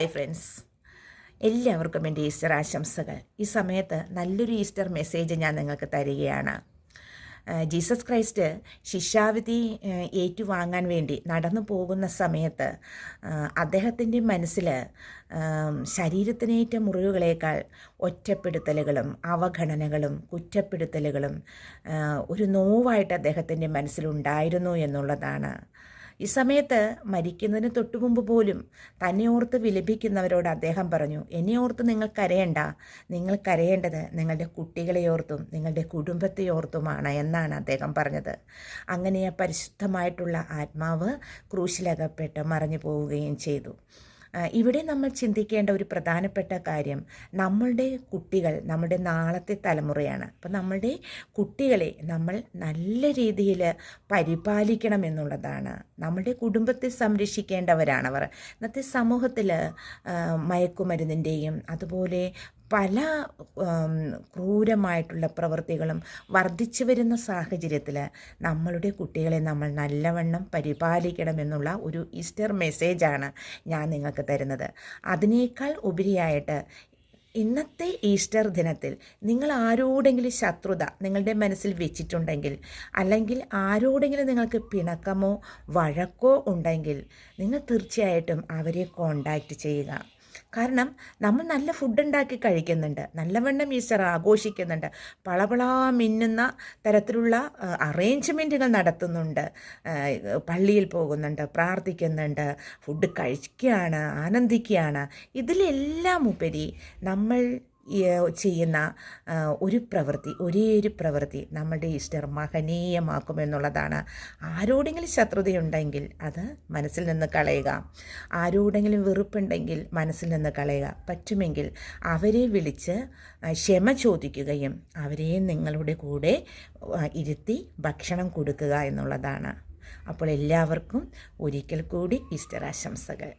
Hi friends, എല്ലാവർക്കും എൻ്റെ Easter ആശംസകൾ. ഈ സമയത്ത് നല്ലൊരു ഈസ്റ്റർ മെസ്സേജ് ഞാൻ നിങ്ങൾക്ക് തരികയാണ്. ജീസസ് ക്രൈസ്റ്റ് ശിക്ഷാവിധി ഏറ്റുവാങ്ങാൻ വേണ്ടി നടന്നു പോകുന്ന സമയത്ത് അദ്ദേഹത്തിൻ്റെ മനസ്സിൽ ശരീരത്തിനേറ്റ മുറിവുകളേക്കാൾ ഒറ്റപ്പെടുത്തലുകളും അവഗണനകളും കുറ്റപ്പെടുത്തലുകളും ഒരു നോവായിട്ട് അദ്ദേഹത്തിൻ്റെ മനസ്സിലുണ്ടായിരുന്നു എന്നുള്ളതാണ്. ഈ സമയത്ത് മരിക്കുന്നതിന് തൊട്ടുമുമ്പ് പോലും തന്നെ ഓർത്ത് വിലപിക്കുന്നവരോട് അദ്ദേഹം പറഞ്ഞു, എന്നെ ഓർത്ത് നിങ്ങൾ കരയണ്ട, നിങ്ങൾ കരയേണ്ടത് നിങ്ങളുടെ കുട്ടികളെ ഓർത്തും നിങ്ങളുടെ കുടുംബത്തെ ഓർത്തുമാണ് എന്നാണ് അദ്ദേഹം പറഞ്ഞത്. അങ്ങനെ പരിശുദ്ധമായിട്ടുള്ള ആത്മാവ് ക്രൂശിലകപ്പെട്ട് മറഞ്ഞു പോവുകയും ചെയ്തു. ഇവിടെ നമ്മൾ ചിന്തിക്കേണ്ട ഒരു പ്രധാനപ്പെട്ട കാര്യം, നമ്മളുടെ കുട്ടികൾ നമ്മുടെ നാളത്തെ തലമുറയാണ്. അപ്പം നമ്മളുടെ കുട്ടികളെ നമ്മൾ നല്ല രീതിയിൽ പരിപാലിക്കണം എന്നുള്ളതാണ്. നമ്മളുടെ കുടുംബത്തെ സംരക്ഷിക്കേണ്ടവരാണവർ. ഇന്നത്തെ സമൂഹത്തിൽ മയക്കുമരുന്നിൻ്റെയും അതുപോലെ പല ക്രൂരമായിട്ടുള്ള പ്രവൃത്തികളും വർദ്ധിച്ചു വരുന്ന സാഹചര്യത്തിൽ നമ്മളുടെ കുട്ടികളെ നമ്മൾ നല്ലവണ്ണം പരിപാലിക്കണമെന്നുള്ള ഒരു ഈസ്റ്റർ മെസ്സേജാണ് ഞാൻ നിങ്ങൾക്ക് തരുന്നത്. അതിനേക്കാൾ ഉപരിയായിട്ട് ഇന്നത്തെ ഈസ്റ്റർ ദിനത്തിൽ നിങ്ങൾ ആരോടെങ്കിലും ശത്രുത നിങ്ങളുടെ മനസ്സിൽ വെച്ചിട്ടുണ്ടെങ്കിൽ, അല്ലെങ്കിൽ ആരോടെങ്കിലും നിങ്ങൾക്ക് പിണക്കമോ വഴക്കോ ഉണ്ടെങ്കിൽ, നിങ്ങൾ തീർച്ചയായിട്ടും അവരെ കോണ്ടാക്റ്റ് ചെയ്യുക. കാരണം നമ്മൾ നല്ല ഫുഡ് ഉണ്ടാക്കി കഴിക്കുന്നുണ്ട്, നല്ലവണ്ണം ഈസ്റ്റർ ആഘോഷിക്കുന്നുണ്ട്, പളപളാ മിന്നുന്ന തരത്തിലുള്ള അറേഞ്ച്മെൻറ്റുകൾ നടത്തുന്നുണ്ട്, പള്ളിയിൽ പോകുന്നുണ്ട്, പ്രാർത്ഥിക്കുന്നുണ്ട്, ഫുഡ് കഴിക്കുകയാണ്, ആനന്ദിക്കുകയാണ്. ഇതിലെല്ലാം ഉപരി നമ്മൾ ചെയ്യുന്ന ഒരേ ഒരു പ്രവൃത്തി നമ്മളുടെ ഈസ്റ്റർ മഹനീയമാക്കുമെന്നുള്ളതാണ്. ആരോടെങ്കിലും ശത്രുതയുണ്ടെങ്കിൽ അത് മനസ്സിൽ നിന്ന് കളയുക. ആരോടെങ്കിലും വെറുപ്പുണ്ടെങ്കിൽ മനസ്സിൽ നിന്ന് കളയുക. പറ്റുമെങ്കിൽ അവരെ വിളിച്ച് ക്ഷമ ചോദിക്കുകയും അവരെ നിങ്ങളുടെ കൂടെ ഇരുത്തി ഭക്ഷണം കൊടുക്കുക എന്നുള്ളതാണ്. അപ്പോൾ എല്ലാവർക്കും ഒരിക്കൽ കൂടി ഈസ്റ്റർ ആശംസകൾ.